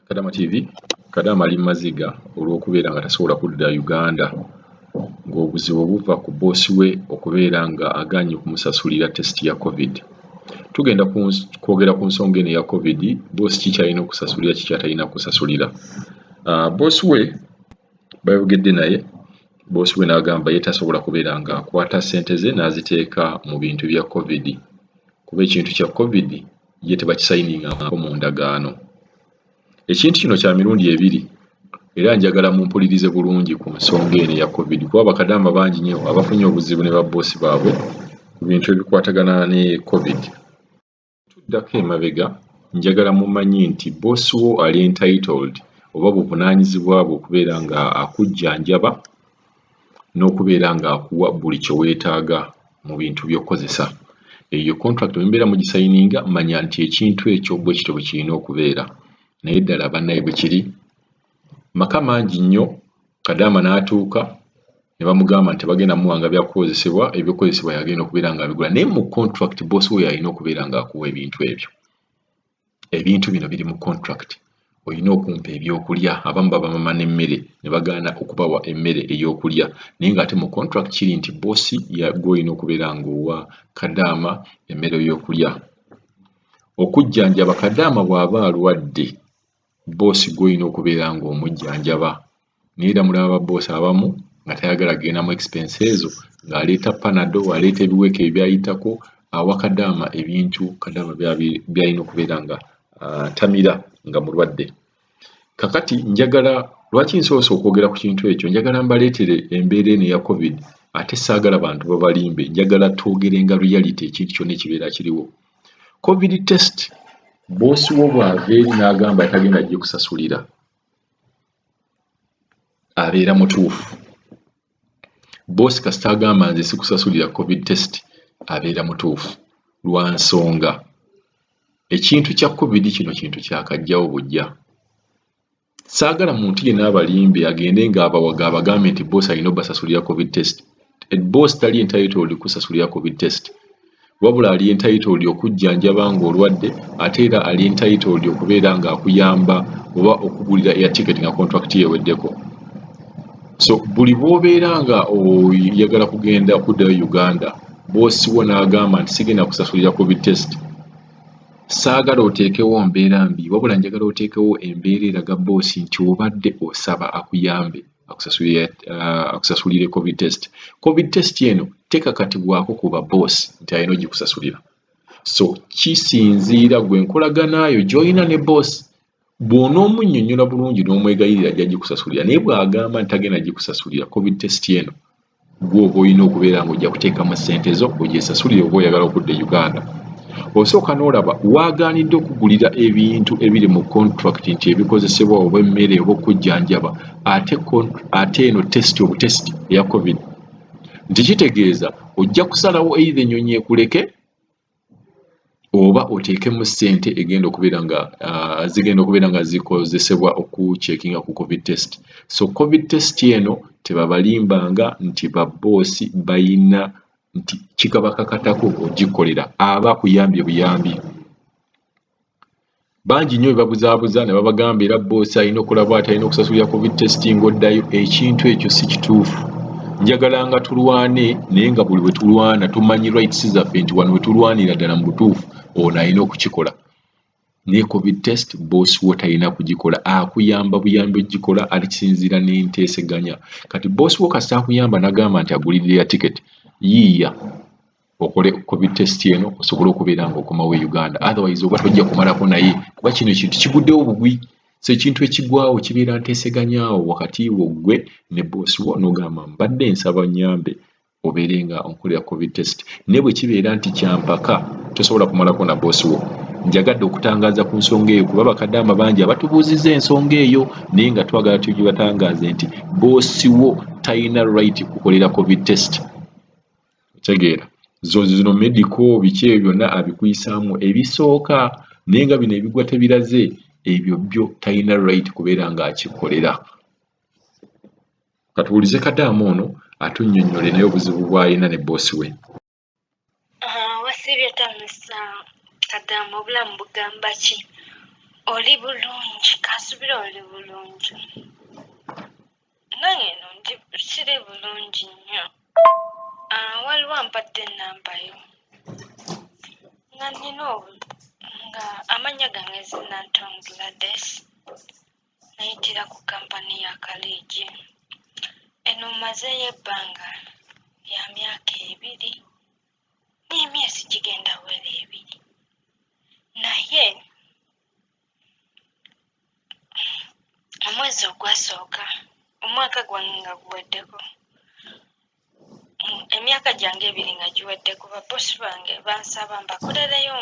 Kadaama TV, Kadaama ali maziga olw'okubeera nga tasobola kudda Uganda ng'obuzibu buva ku boosi we okubeera nga agaanye okumusasulira tesiti ya COVID. Tugenda kwogera ku nsonga eno ya COVID, boosi ki ky'alina okusasulira, ki ky'atalina kusasulira. Boosi we bayogedde naye, boosi we n'agamba ye tasobola kubeera nga akwata ssente ze n'aziteeka mu bintu bya COVID, kuba ekintu kya COVID ye tebakisayiningako mu ndagaano. Ekintu kino kya mirundi ebiri era njagala mumpulirize bulungi ku nsonga eno ya COVID, kuba bakadaama bangi nnyo abafunye obuzibu ne babboosi baabwe ku bintu ebikwatagana ne COVID. Tuddako emabega, njagala mumanyi nti boosi wo ali entitled oba buvunaanyizibwa bwe okubeera nga akujjanjaba n'okubeera nga akuwa buli kye weetaaga mu bintu by'okozesa. Eyo contract bwe mugisayininga, manya nti ekintu ekyo bwe kityo bwe kirina okubeera. Naye ddala bannaye bwe kiri, maka mangi nnyo Kadaama n'atuuka ne bamugamba nti bagenda muwanga byakukozesebwa, ebyokozesebwa yagenda okubeera nga abigula, naye mu contract boosi we yalina okubeera nga akuwa ebintu ebyo. Ebintu bino biri mu contract. Olina okumpa ebyokulya, abamu babamama n'emmere ne bagaana okubawa emmere ey'okulya, naye ng'ate mu contract kiri nti boosi gw'olina okubeera ng'owa Kadaama emmere ey'okulya. Okujjanjaba, Kadaama bw'aba alwadde, boosi gw'olina okubeera ng'omujjanjaba. Naye era mulaba boosi abamu nga tayagala kugenda mu expense ezo, ng'aleeta panado, aleeta ebiweeka ebyayitako, awa Kadaama ebintu Kadaama by'alina okubeera nga tamira nga mulwadde. Kakati njagala, lwaki nsoose okwogera ku kintu ekyo, njagala mbaleetere embeera eno eya COVID, ate saagala bantu babalimbe, njagala twogerenga reality, ekintu kyonna ekibeera kiriwo. COVID test, boosi wo bw'ava eri n'agamba tagenda gikusasulira, abeera mutuufu. Boosi kasita agamba nze sikusasulira COVID test, abeera mutuufu. Lwa nsonga ekintu kya COVID kino kintu kyakajjawo bujja. Saagala muntu yenna abalimbe agende ng'abawaga abagambe nti boosi alina obbasasulira COVID test. Boosi tali entitled kusasulira COVID test, wabula ali entitled okujjanjaba ng'olwadde, ate era ali entitled okubeera ng'akuyamba oba okugulira air ticket nga contract yeweddeko. So buli bw'obeera nga oyagala kugenda kuddayo Uganda, boosi wo n'agamba nti sigenda kusasulira COVID test, saagala oteekewo mbeera mbi, wabula njagala oteekewo embeera eraga boosi nti obadde osaba akuyambe akusasulire COVID test. COVID test eno tekakatibwako ku baboosi nti alina ogikusasulira. So kisinziira gwe nkolaganayo gy'olina ne boosi. Bw'onoomunnyonnyola bulungi n'omwegayirira ajja gikusasulira, naye bw'agamba nti tagenda gikusasulira COVID test eno, gwe oba olina okubeera ng'ojja kuteekamu ssente zo ogyesasulire oba oyagala okudda e Uganda. Osooka n'olaba waagaanidde okugulira ebintu ebiri mu contract nti ebikozesebwa oba emmere oba okujjanjaba, ate eno obutesiti eya COVID, nti kitegeeza ojja kusalawo either ennyonyi ekuleke oba oteekemu ssente zigenda okubeera nga zikozesebwa okucekinga ku COVID test. So COVID test eno tebabalimbanga nti baboosi bayina nti kikabakakatako ogikolera, aba akuyambye buyambi. Bangi nnyo babuzaabuza ne babagamba era boosi alina okulaba ati alina okusasulira COVID test ng'oddayo. Ekintu ekyo si kituufu. Njagala nga tulwane, naye nga buli bwe tulwana tumanyi rights zaffe nti wano we tulwanira ddala mu butuufu ono alina okukikola. Naye COVID test boosi wo talina kugikola, akuyamba buyambi ogikola, alikisinziira n'enteeseganya. Kati boosi wo kasita akuyamba n'agamba nti agulirira ya ticket, yiiya okole COVID test eno osobole okubeera ng'okomawo e Uganda, otherwise oba tojja kumalako naye, kuba kino ekintu kiguddewo bugwi. So ekintu ekigwawo kibeera nteeseganyaawo wakati wo gwe ne boosi wo, n'ogamba mbadde nsaba nnyambe obeere nga onkolera COVID test. Naye bwe kibeera nti kyampaka tosobola kumalako na boosi wo. Njagadde okutangaaza ku nsonga eyo kuba bakadaama bangi abatubuuzizza ensonga eyo, naye nga twagala tugibatangaaze nti boosi wo talina right kukolera COVID test. Tegeera zino medical biki ebyo byonna abikuyisaamu ebisooka, naye nga bino ebigwa tebiraze, ebyo byo talina right kubeera ng'akikolera. Katuwulize Kadaama ono atunnyonnyole naye obuzibu bw'alina ne boosi we. Wasibye tamisa Kadaama, obulamu bugamba ki? oli bulungi kasubira oli bulungi nange no ndi siri bulungi nnyo waliwo ampadde ennamba yo nga nina nga amannya gange Zinanton Gladys nayitira ku kampani ya Kaligi eno mazeeyo ebbanga ya myaka 2 n'emyezi gigenda wera 2 naye omwezi ogwasooka omwaka gwange nga guweddeko emyaka gyange 2 nga giweddeko babosi bange bansaba mbakolereyo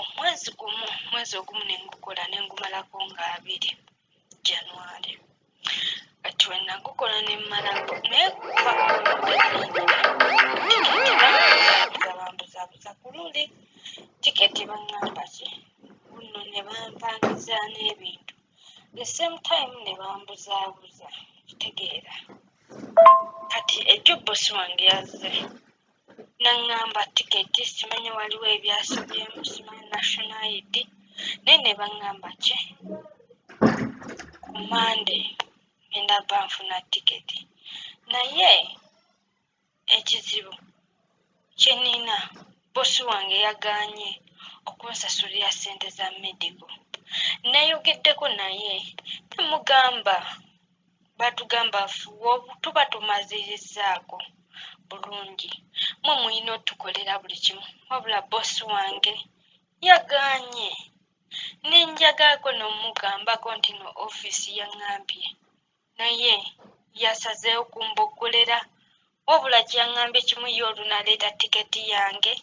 omwezi ogumu ne ngukola ne ngumalako nga 2 January kati we nagukola ne mmalako naye kuba bambuzabuza ku luli tiketi baŋŋamba ki kuno ne bampangiza n'ebintu the same time ne bambuzaabuza kitegeera kati ejjo bosi wange yazze naŋŋamba tiketi simanyi waliwo ebyasobyemu simanyi national ID naye ne baŋŋamba ki ku Monday ngenda banfuna tiketi naye ekizibu kyenina bosi wange yagaanye okunsasulira ssente za medical nayogeddeko naye nemugamba batugamba tuba tumazirizzaako bulungi mwe mulina otukolera buli kimu wabula bosi wange yagaanye nenjagaako n'omugambako nti no ofiisi yaŋŋambye naye yasazeewo kumboggolera wabula kyaŋŋambye kimu ye olunaleeta tiketi yange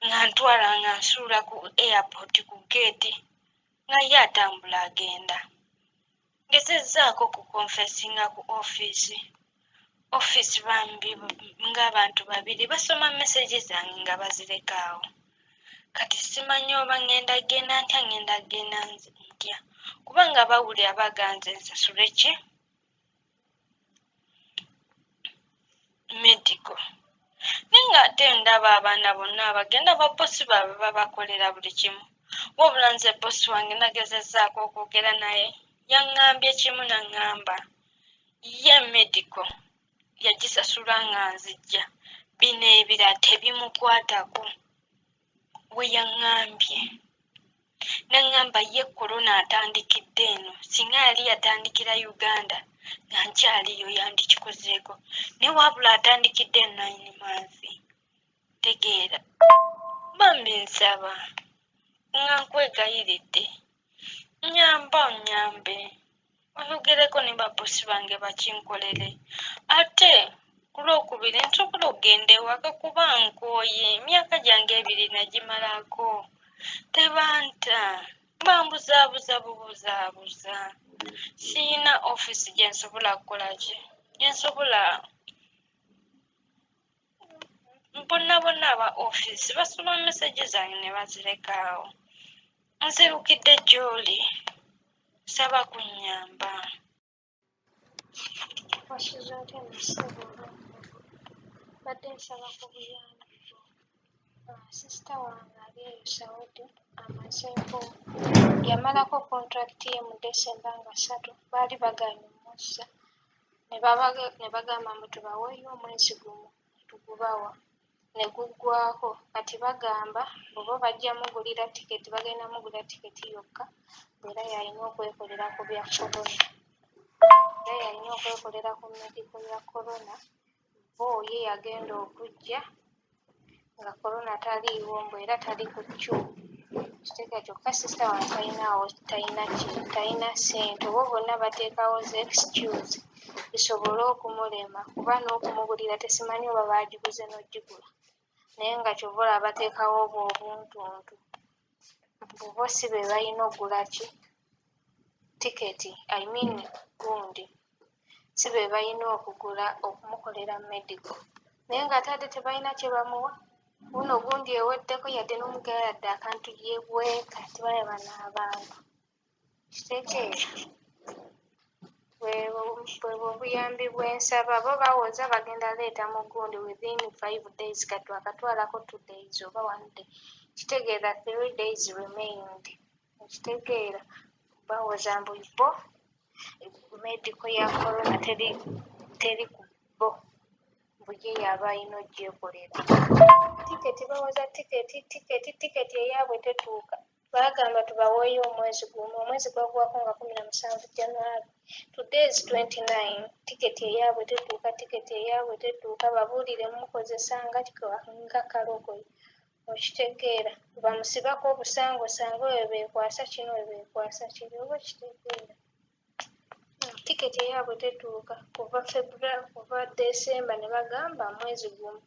nga ntwala nga nsuula ku airport ku geeti nga ye atambula agenda ngezezzaako ku konfesinga ku ofiisi bambi ng'abantu 2 basoma meseji zange nga bazireka awo kati simanyi oba ngenda genda ntya kubanga bawulira baganze nsasule ki medical naye ng'ate ndaba abaana bonna abagenda babosi baabwe babakolera buli kimu wabula nze bosi wange nagezezzaako okwogera naye yaŋŋambye kimu naŋŋamba ye medical yagisasula nga nzijja bino ebira tebimukwatako we yaŋŋambye naŋŋamba ye korona atandikidde eno singa yali yatandikira Uganda nga nkyaliyo yandikikozeeko naye wabula atandikidde 9 months tegeera bambi nsaba nga nkwegayiridde nyamba onyambe oyogereko ne babosi bange bakinkolere ate ku Lwokubiri nsobola okugenda ewaka kuba nkooye emyaka gyange 2 nagimalako tebanta bambuzaabuza bubuzaabuza siina ofiisi gye nsobola kukola ki gyensobola bonna aba ofiisi basoma meseji zange ne bazireka awo nzirukidde gy'oli saba kunnyamba wasuza otya nasebo badde nsaba ku buyambi sisita wange ali eyo Saudi amazeeko yamalako kontrakiti ye mu Desemba nga 3 baali bagaanye omuzza ne bagamba mbu tubaweeyo omwezi gumu tugubawa ne guggwako kati bagamba oba bajja mugulira tiketi bagenda mugulira tiketi yokka era yalina okwekolera ku bya korona ku mediko ya korona bo ye yagenda okujja nga korona taliiwo mbu era tali ku ccuubu kitegeeza kyokka sisita wange talina ssente oba bonna bateekawo ze excuse bisobole okumulema kuba n'okumugulira tesimanyi oba baagiguze n'ogigula naye nga kyova olaba bateekawo obwo obuntuntu bo si be balina okugula ki tiketi gundi si be balina okugula okumukolera medical naye ng'ate tebalina kye bamuwa buno gundi eweddeko yadde n'omugala yadde akantu yeebweka tebalaba n'abantu kitegeeza bwe buyambi bw'ensaba bo bawoza bagenda leeta mu gundi within 5 days kati wakatwalako 2 days oba 1 day kitegeeza 3 days remained. Ekitegeera bawoza mbu bo medical ya corona teri ku bo buje yaba alina ogyekolera. Tiketi bawoza tiketi eyaabwe tetuuka. Baagamba tubaweeyo omwezi gumu. Omwezi gwagwako nga 17 January. Today is 29. Tiketi eyaabwe tetuuka. Babuulire mukozesa nga kalogoyi. Okitegeera bamusibako obusangosango bwe beekwasa kino bwe beekwasa kiri oba okitegeera. Tiketi eyaabwe tetuuka kuva December ne bagamba mwezi gumu.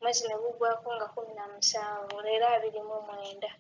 Mwezi ne gugwako nga 17 leero 29.